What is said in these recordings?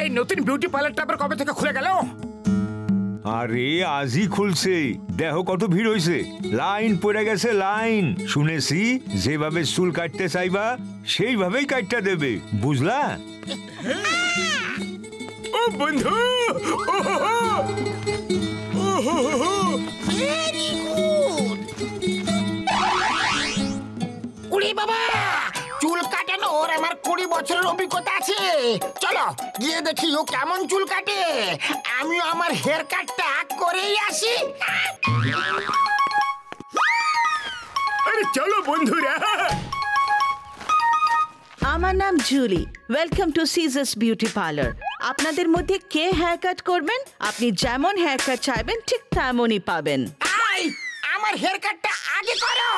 এই নতুন বিউটি পার্লারটা আবার কবে থেকে খুলে গেল? আরে আজই খুলছে, দেখো কত ভিড় হইছে, লাইন পড়ে গেছে লাইন। শুনেছি যেভাবে চুল কাটতে চাইবা সেইভাবেই কাটতে দেবে, বুঝলা? ও বন্ধু, ভেরি গুড। উড়ি বাবা, চুল কাটানোর আমার 20 বছরের অভিজ্ঞতা আছে। চলো গিয়ে দেখি ও কেমন চুল কাটে। আমিও আমার হেয়ার কাটটা করেই আসি। আরে চলো বন্ধুরা। আমার নাম Julie, welcome to scissors beauty parlour. আপনাদের মধ্যে কে হেয়ার কাট করবেন? আপনি যেমন হেয়ার কাট চাইবেন ঠিক তেমনই পাবেন। আই, আমার হেয়ার কাটটা আগে করো।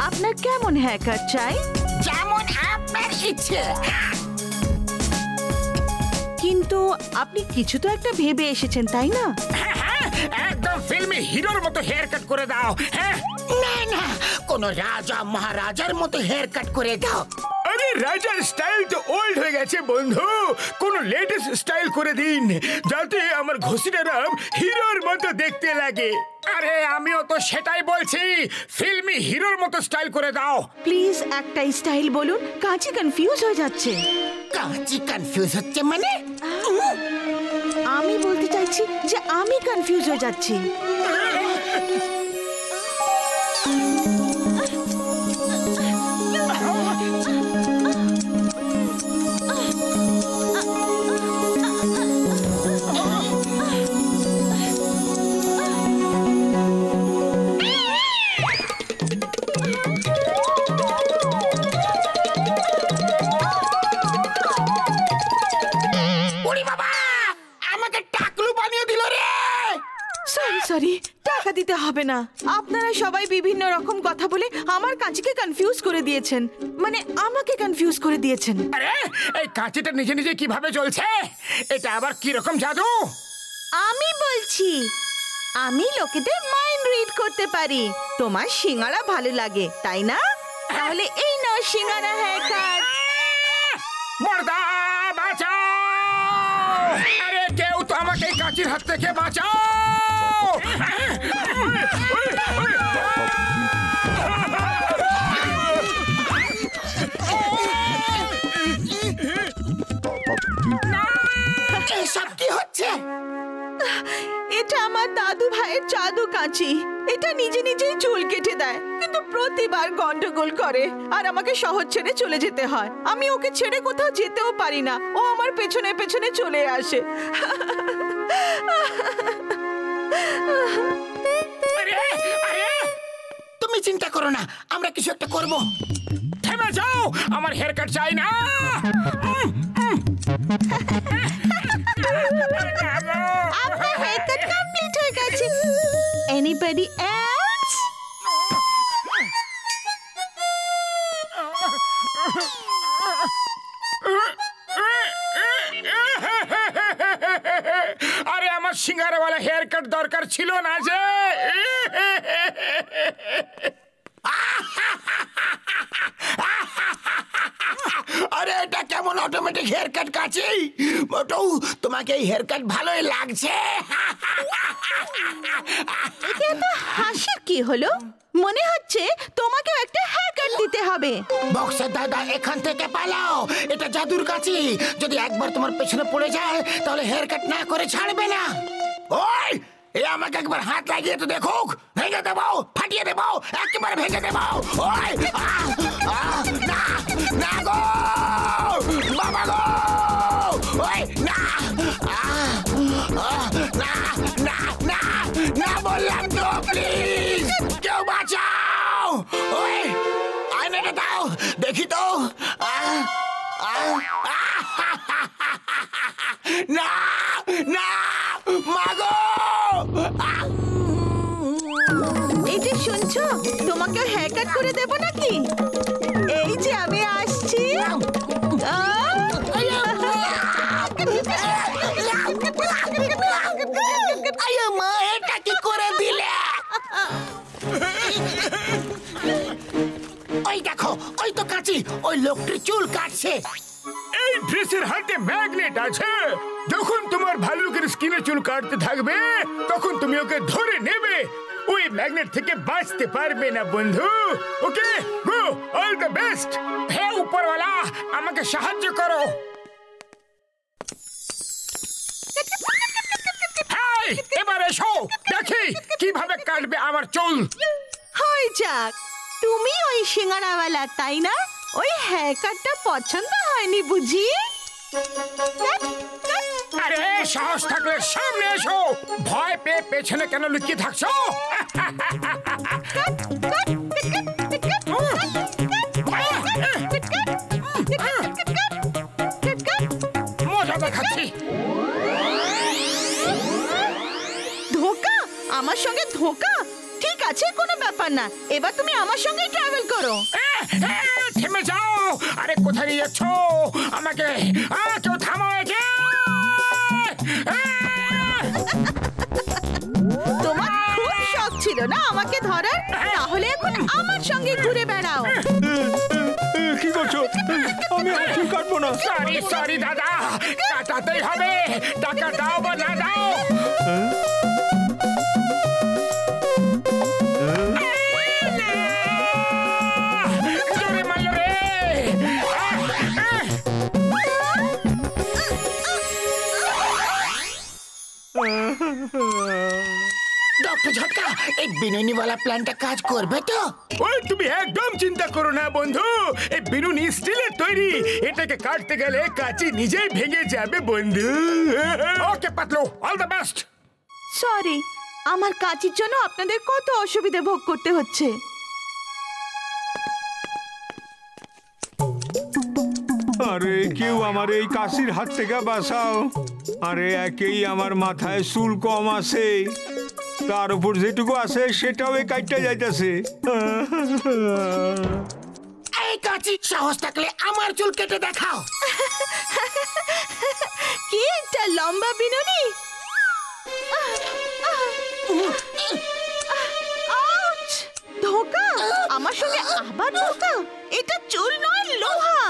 আপনার কেমন হেয়ার কাট চাই? যেমন আপনার ইচ্ছে। কিন্তু আপনি কিছু তো একটা ভেবে এসেছেন, তাই না? একদম ফিল্মি হিরোর মতো হেয়ার কাট করে দাও। হ্যাঁ, না না, কোন রাজা মহারাজার মতো হেয়ার কাট করে দাও। আরে রাজার স্টাইল তো ওল্ড হয়ে গেছে বন্ধু, কোন লেটেস্ট স্টাইল করে দিন যাতে আমার ঘষিটারাম হিরোর মতো দেখতে লাগে। আরে আমিও তো সেটাই বলছি, ফিল্মি হিরোর মতো স্টাইল করে দাও। প্লিজ একটা স্টাইল বলুন, কাঁচি কনফিউজ হয়ে যাচ্ছে। কাঁচি কনফিউজ হচ্ছে মানে? আমি বলতে চাইছি যে আমি কনফিউজ হয়ে যাচ্ছি। সরি, টাকা দিতে হবে না। আপনারা সবাই বিভিন্ন রকম কথা বলে আমার কাঁচিকে কনফিউজ করে দিয়েছেন, মানে আমাকে কনফিউজ করে দিয়েছেন। আরে এই কাঁচিটা নিজে নিজে কিভাবে চলছে? এটা আবার কি রকম জাদু? আমি বলছি, আমি লোকেদের মাইন্ড রিড করতে পারি। তোমার সিঙ্গারা ভালো লাগে তাই না? তাহলে এই নাও সিঙ্গারা হেয়ার কাট। মর্দা বাঁচাও! আরে কেউ তো আমাকে এই কাঁচির হাত থেকে বাঁচাও! এসব কি হচ্ছে? এটা আমার দাদু ভাইয়ের জাদু কাঁচি। এটা নিজে নিজেই চুল কেটে দেয়, কিন্তু প্রতিবার গন্ডগোল করে আর আমাকে শহর ছেড়ে চলে যেতে হয়। আমি ওকে ছেড়ে কোথাও যেতেও পারি না, ও আমার পেছনে পেছনে চলে আসে। তুমি চিন্তা করো না, আমরা কিছু একটা করব। থেমে যাও, আমার হেয়ার কাট চাই না। আপনার হেয়ার কাট কমপ্লিট হয়ে গেছে। Anybody else? আরে আমার সিঙ্গারাওয়ালা হেয়ার কাট দরকার ছিল না যে। আরে এটা কেমন অটোমেটিক হেয়ার কাট কাঁচি? মোটু, তোমাকে এই হেয়ার কাট ভালোই লাগছে। এটা এত হাসির কি হলো? মনে হচ্ছে তোমাকেও একটা হেয়ার কাট দিতে হবে। বক্সের দাদা, এখান থেকে পালাও, এটা জাদুর কাঁচি। যদি একবার তোমার পেছনে পড়ে যায় তাহলে হেয়ার কাট না করে ছাড়বে না। ওই, এ আমাকে একবার হাত লাগিয়ে তো দেখুক, ভেঙে দেবো, ফাটিয়ে দেবো, একেবারে ভেঙে দেবো। ওই না না গো বাবা গো, ওই না না না না না বললাম তো, প্লিজ কেউ বাঁচাও। ওই আয়নাটা দাও দেখি তো। না না মাগো। এই যে শুনছো, তোমাকে হেয়ার কাট করে দেবো নাকি? এই যে আমি আসছি। মা, এটা কি করে দিলে? ওই দেখো, ওই তো লোকটির চুল কাটছে। এই ড্রেসের হাতে ম্যাগনেট আছে। যখন তোমার ভাল্লুকের স্কিনে চুল কাটতে থাকবে তখন তুমি ওকে ধরে নেবে। ওই ম্যাগনেট থেকে বাঁচতে পারবে না বন্ধু। ওকে, গো, অল দ্য বেস্ট। হে উপরওয়ালা, আমাকে সাহায্য করো। এবার এসো, দেখি কিভাবে কাটবে আমার চুল। হয়ে যাক, তুমি ওই সিঙ্গারাওয়ালা তাই না? ওই হেয়ার কাটটা পছন্দ হয়নি বুঝি? আরে সাহস থাকলে সামনে এসো, ভয় পেয়ে পেছনে কেন লুকিয়ে থাকছো? মজা দেখাচ্ছি। ধোকা? আমার সঙ্গে ধোকা? ঠিক আছে, কোনো ব্যাপার না। এবার তুমি আমার সঙ্গে ট্রাভেল করো। থেমে যাও। আরে কোথায় নিয়ে যাচ্ছ আমাকে? কেউ থামাও একে। তোমার খুব শখ ছিল না আমাকে ধরার? তাহলে এখন আমার সঙ্গে ঘুরে বেড়াও। কি করছো? আমি আর চুল কাটবো না। সরি সরি দাদা, কাটাতেই হবে। টাকা দাও বা না দাও। জোরে মারলো রে। ডক্টর ঝটকা, এই বিনুনিওয়ালা প্ল্যানটা কাজ করবে তো? ওই তুমি একদম চিন্তা করো না বন্ধু। এই বিনুনি স্টিলের তৈরি, এটাকে কাটতে গেলে কাঁচি নিজেই ভেঙে যাবে বন্ধু। Okay Patlu, all the best. Sorry, আমার কাজের জন্য আপনাদের কত অসুবিধা ভোগ করতে হচ্ছে। আরে কেউ আমার এই কাশির হাত থেকে বাঁচাও। আরে একেই আমার মাথায় চুল কম আছে, তার উপর যেটুকু আছে সেটাও এই কাটতে যাইতেছে। এই কাঁচি, সাহস থাকলে আমার চুল কেটে দেখাও। কি একটা লম্বা বিনুনি! আউচ! ধোকা! আমার সঙ্গে আবার ধোকা? এটা চুল নয়, লোহা।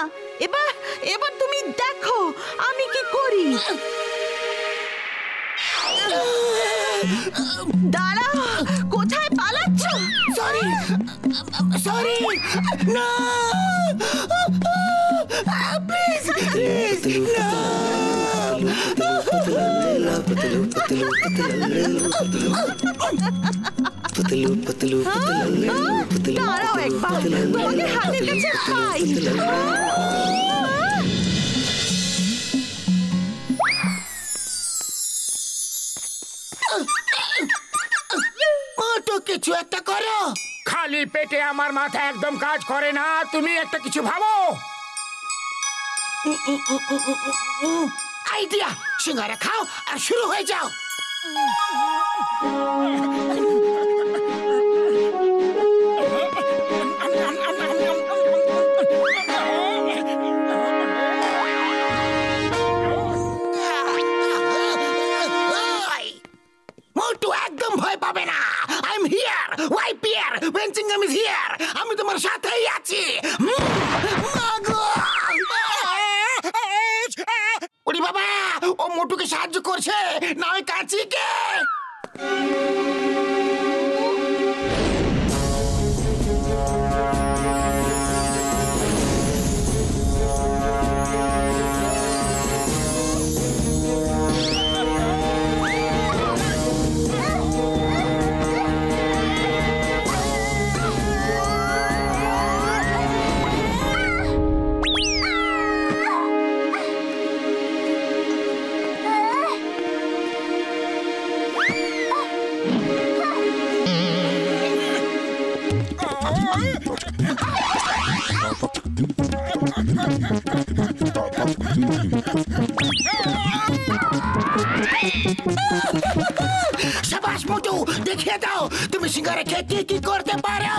এবার তুমি দেখো আমি কি করি। দাঁড়াও, কোথায় পালাচ্ছ? সরি সরি, না প্লিজ প্লিজ, না। দাঁড়াও একবার, তোমাকে হাতের কাছে পাই। তো কিছু একটা করো। খালি পেটে আমার মাথা একদম কাজ করে না। তুমি একটা কিছু ভাবো। আইডিয়া, সিঙ্গারা খাও আর শুরু হয়ে যাও। মোটু একদম ভয় পাবে না। I am here, wipe here, Benchingham is here. আমি তোমার সাথেই আছি। ওরে বাবা, ও মোটুকে সাহায্য করছে, না ওই কাঁচিকে। শাবাশ মোটু, দেখিয়ে দাও তুমি সিঙ্গারা খেয়ে কি করতে পারো।